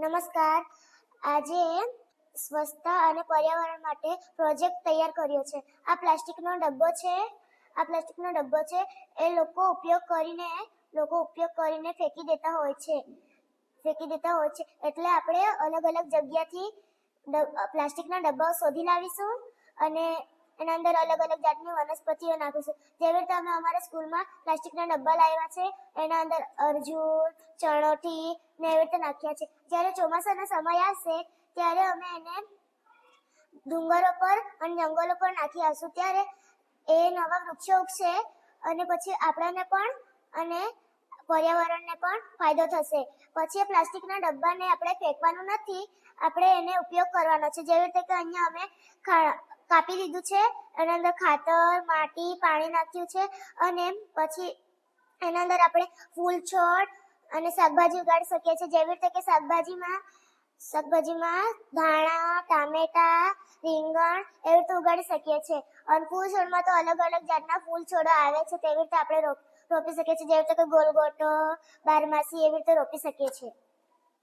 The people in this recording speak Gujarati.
નમસ્કાર. આજે સ્વચ્છતા અને પર્યાવરણ માટે પ્રોજેક્ટ તૈયાર કર્યો છે. આ પ્લાસ્ટિકનો ડબ્બો છે. એ લોકો ઉપયોગ કરીને ફેંકી દેતા હોય છે. એટલે આપણે અલગ અલગ જગ્યાથી પ્લાસ્ટિકના ડબ્બાઓ શોધી લાવીશું અને એના અંદર અલગ અલગ જાતની વનસ્પતિઓ નાખીશું. જેવી રીતે અમે અમારા સ્કૂલમાં પ્લાસ્ટિકના ડબ્બા લાવ્યા છે, એના અંદર અર્જુન, ચણોઠી ને એવી રીતે નાખ્યા છે. જ્યારે ચોમાસાનો સમય આવશે ત્યારે અમે એને ડુંગરો પર અને જંગલો પર નાખી આવશું. ત્યારે એ નવા વૃક્ષો ઉગશે અને પછી આપણને પણ અને પર્યાવરણને પણ ફાયદો થશે. પછી એ પ્લાસ્ટિકના ડબ્બાને આપણે ફેંકવાનું નથી, આપણે એને ઉપયોગ કરવાનો છે. જેવી રીતે કે અહીંયા અમે કાપી લીધું છે, એના અંદર ખાતર, માટી, પાણી નાખ્યું છે અને પછી એના અંદર આપણે ફૂલ છોડ અને શાકભાજી ઉગાડી શકીએ છીએ. જેવી રીતે કે શાકભાજીમાં ધાણા, ટામેટા, રીંગણ એવી રીતે ઉગાડી શકીએ છીએ. અને ફૂલ છોડમાં તો અલગ અલગ જાતના ફૂલ છોડો આવે છે, તેવી રીતે આપણે રોપી શકીએ છીએ. જેવી રીતે કે ગોલગોટો, બારમાસી એવી રીતે રોપી શકીએ છીએ.